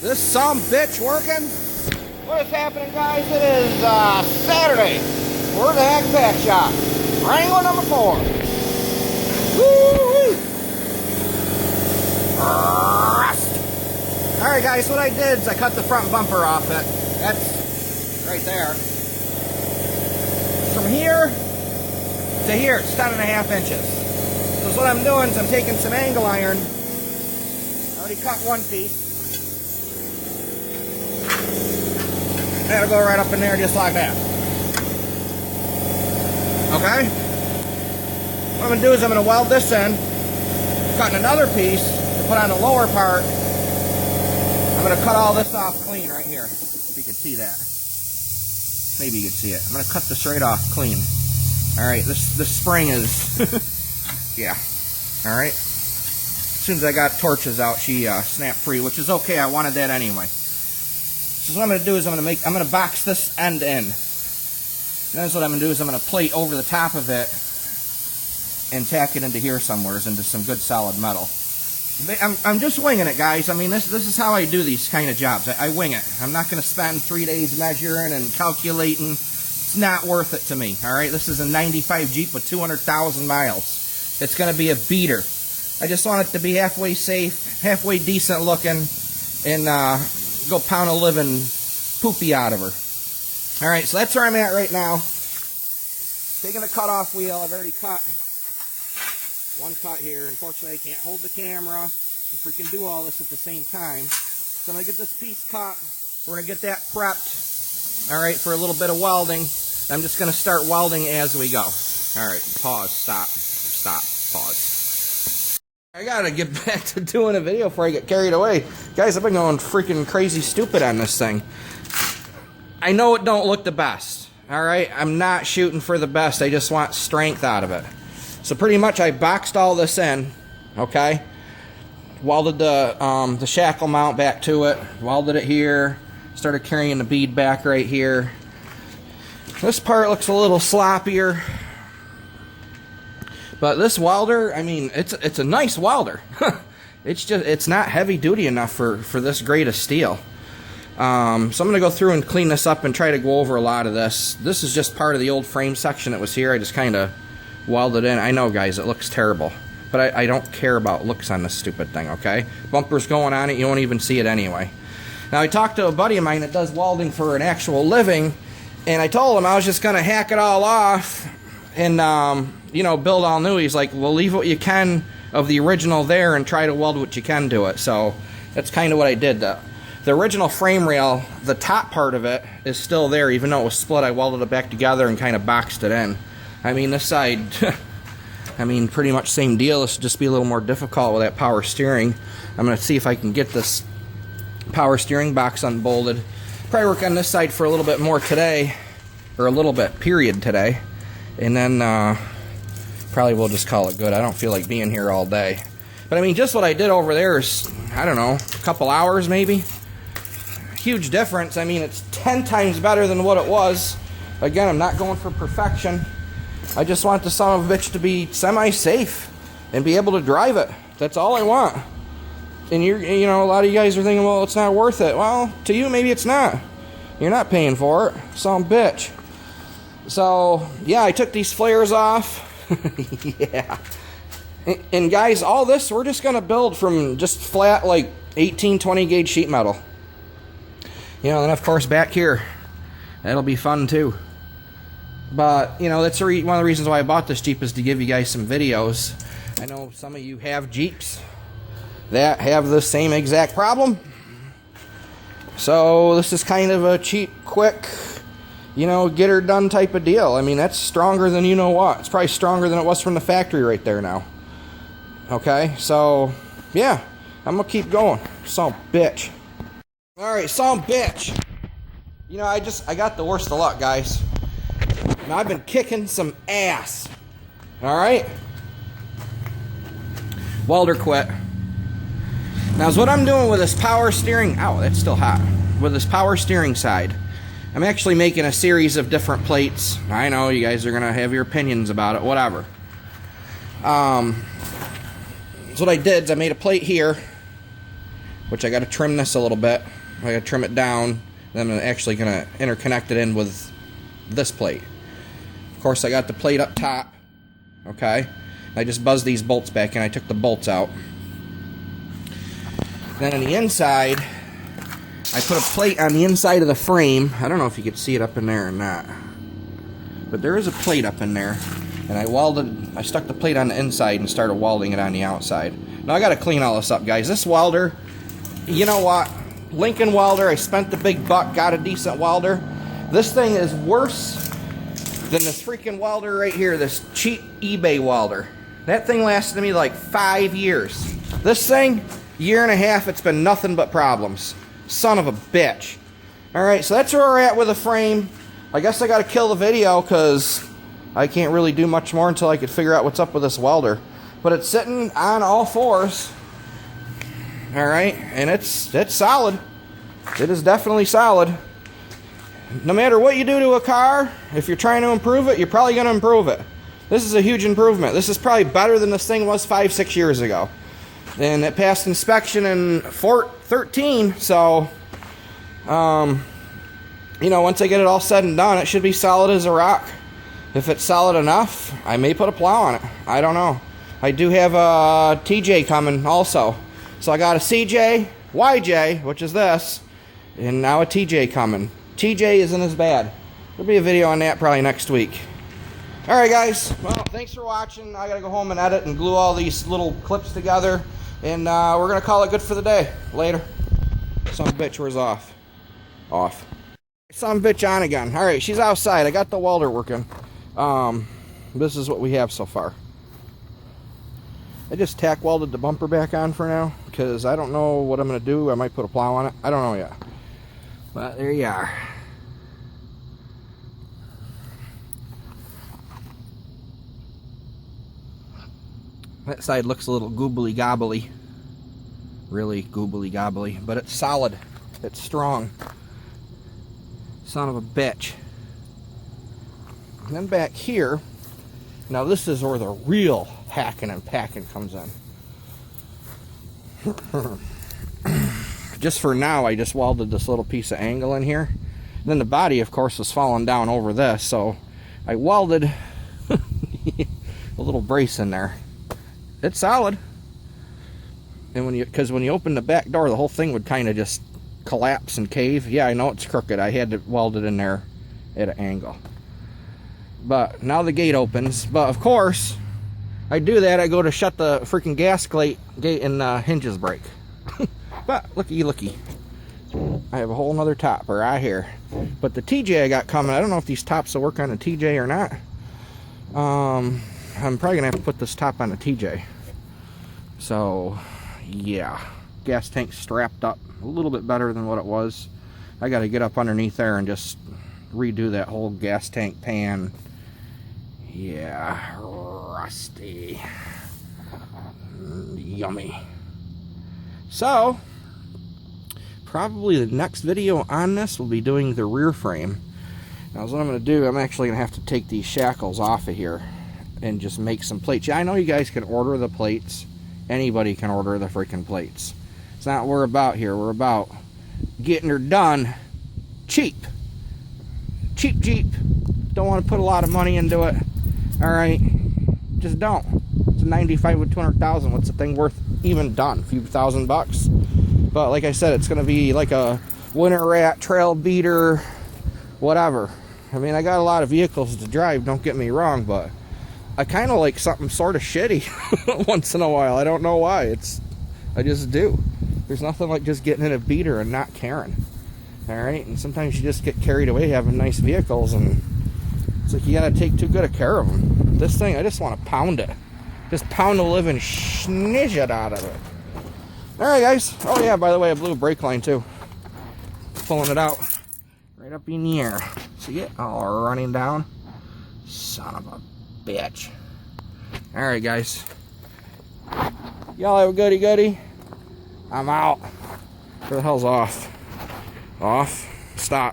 This some bitch working? What is happening, guys? It is Saturday. We're at the Hack Pack Shop. Wrangler number 4. Woo-wee! Alright guys, what I did is I cut the front bumper off it. That's right there. From here to here, it's 10.5 inches. So what I'm doing is I'm taking some angle iron. I already cut one piece. That'll go right up in there just like that. Okay? What I'm going to do is I'm going to weld this in, cutting another piece to put on the lower part. I'm going to cut all this off clean right here, if you can see that. Maybe you can see it. I'm going to cut this right off clean. Alright, this spring is, yeah. Alright? As soon as I got torches out, she snapped free, which is okay. I wanted that anyway. So what I'm going to do is I'm going to box this end in. And that's what I'm going to do is I'm going to plate over the top of it and tack it into here somewhere, into some good solid metal. I'm just winging it, guys. I mean, this is how I do these kind of jobs. I wing it. I'm not going to spend 3 days measuring and calculating. It's not worth it to me, all right? This is a 95 Jeep with 200,000 miles. It's going to be a beater. I just want it to be halfway safe, halfway decent looking, and go pound a living poopy out of her. Alright, so that's where I'm at right now. Taking the cut-off wheel. I've already cut one cut here. Unfortunately, I can't hold the camera and freaking do all this at the same time. So I'm going to get this piece cut. We're going to get that prepped, alright, for a little bit of welding. I'm just going to start welding as we go. Alright, pause, stop, pause. I gotta get back to doing a video before I get carried away. Guys, I've been going freaking crazy stupid on this thing. I know it don't look the best, alright? I'm not shooting for the best, I just want strength out of it. So pretty much I boxed all this in, okay? Welded the shackle mount back to it, welded it here, started carrying the bead back right here. This part looks a little sloppier. But this welder, I mean, it's a nice welder. It's not heavy duty enough for this grade of steel. So I'm going to go through and clean this up and try to go over a lot of this. This is just part of the old frame section that was here. I just kind of welded in. I know, guys, it looks terrible. But I don't care about looks on this stupid thing, okay? Bumper's going on it, you won't even see it anyway. Now, I talked to a buddy of mine that does welding for an actual living, and I told him I was just going to hack it all off and, you know, build all new. He's like, well, leave what you can of the original there and try to weld what you can to it. So that's kind of what I did. The original frame rail, the top part of it is still there. Even though it was split, I welded it back together and kind of boxed it in. I mean, this side, I mean, pretty much same deal. This will just be a little more difficult with that power steering. I'm going to see if I can get this power steering box unbolted. Probably work on this side for a little bit more today, or a little bit, period, today. And then probably we'll just call it good. I don't feel like being here all day. But I mean, just what I did over there is, I don't know, a couple hours maybe. Huge difference. I mean, it's 10 times better than what it was. Again, I'm not going for perfection. I just want the son of a bitch to be semi-safe and be able to drive it. That's all I want. And you know, a lot of you guys are thinking, well, it's not worth it. Well, to you, maybe it's not. You're not paying for it. Son of a bitch. So, yeah, I took these flares off. Yeah. And guys, all this, we're just going to build from just flat, like, 18, 20 gauge sheet metal. You know, and of course, back here, that'll be fun, too. But, you know, that's one of the reasons why I bought this Jeep is to give you guys some videos. I know some of you have Jeeps that have the same exact problem. So, this is kind of a cheap, quick, you know, get her done type of deal. I mean, that's stronger than you know what. It's probably stronger than it was from the factory right there now. Okay, so, yeah, I'm going to keep going. Son of a bitch. Alright, son of a bitch. You know, I got the worst of luck, guys. Now, I've been kicking some ass. Alright? Welder quit. Now, what I'm doing with this power steering... Ow, that's still hot. With this power steering side, I'm actually making a series of different plates. I know you guys are going to have your opinions about it, whatever. So what I did is I made a plate here, which I got to trim this a little bit. I got to trim it down. Then I'm actually going to interconnect it in with this plate. Of course, I got the plate up top. Okay. I just buzzed these bolts back and I took the bolts out. Then on the inside, I put a plate on the inside of the frame. I don't know if you could see it up in there or not, but there is a plate up in there, and I stuck the plate on the inside and started welding it on the outside. Now I got to clean all this up, guys. This welder, you know what? Lincoln welder, I spent the big buck, got a decent welder. This thing is worse than this freaking welder right here, this cheap eBay welder. That thing lasted me like 5 years. This thing, year and a half, it's been nothing but problems. Son of a bitch. Alright, so that's where we're at with the frame. I guess I gotta kill the video because I can't really do much more until I could figure out what's up with this welder. But it's sitting on all fours. Alright, and it's solid. It is definitely solid. No matter what you do to a car, if you're trying to improve it, you're probably going to improve it. This is a huge improvement. This is probably better than this thing was 5-6 years ago. And it passed inspection in 13, so, you know, once I get it all said and done, it should be solid as a rock. If it's solid enough, I may put a plow on it. I don't know. I do have a TJ coming also. So I got a CJ, YJ, which is this, and now a TJ coming. TJ isn't as bad. There'll be a video on that probably next week. Alright guys, well, thanks for watching. I gotta go home and edit and glue all these little clips together. And we're gonna call it good for the day. Later. Son of a bitch, where's off? Off. Son of a bitch on again. Alright, she's outside. I got the welder working. This is what we have so far. I just tack welded the bumper back on for now, because I don't know what I'm gonna do. I might put a plow on it. I don't know yet. But there you are. That side looks a little goobly gobbly. Really goobly gobbly. But it's solid. It's strong. Son of a bitch. And then back here, now this is where the real hacking and packing comes in. Just for now, I just welded this little piece of angle in here. And then the body, of course, was falling down over this, so I welded a little brace in there. It's solid. And because when you open the back door, the whole thing would kind of just collapse and cave. Yeah, I know it's crooked. I had to weld it in there at an angle. But now the gate opens. But of course, I do that. I go to shut the freaking gas gate and hinges break. But looky. I have a whole nother topper right here. But the TJ I got coming, I don't know if these tops will work on a TJ or not. I'm probably gonna have to put this top on a TJ. So yeah, gas tank strapped up a little bit better than what it was. I got to get up underneath there and just redo that whole gas tank pan. Yeah, rusty. Yummy. So probably the next video on this will be doing the rear frame. Now what I'm going to do, I'm actually going to have to take these shackles off of here and just make some plates. Yeah, I know you guys can order the plates. Anybody can order the freaking plates. It's not what we're about here. We're about getting her done cheap. Cheap. Don't want to put a lot of money into it. Alright, just don't. It's a 95 with 200,000. What's the thing worth even done? A few $1,000. But like I said, it's going to be like a winter rat, trail beater, whatever. I mean, I got a lot of vehicles to drive, don't get me wrong, but I kind of like something sort of shitty once in a while. I don't know why. I just do. There's nothing like just getting in a beater and not caring. Alright? And sometimes you just get carried away having nice vehicles, and it's like you gotta take too good a care of them. This thing, I just want to pound it. Just pound the living schnizzit out of it. Alright, guys. Oh, yeah, by the way, I blew a brake line, too. Pulling it out right up in the air. See it? All running down. Son of a bitch. Alright, guys. Y'all have a goody. I'm out. Where the hell's off? Off? Stop.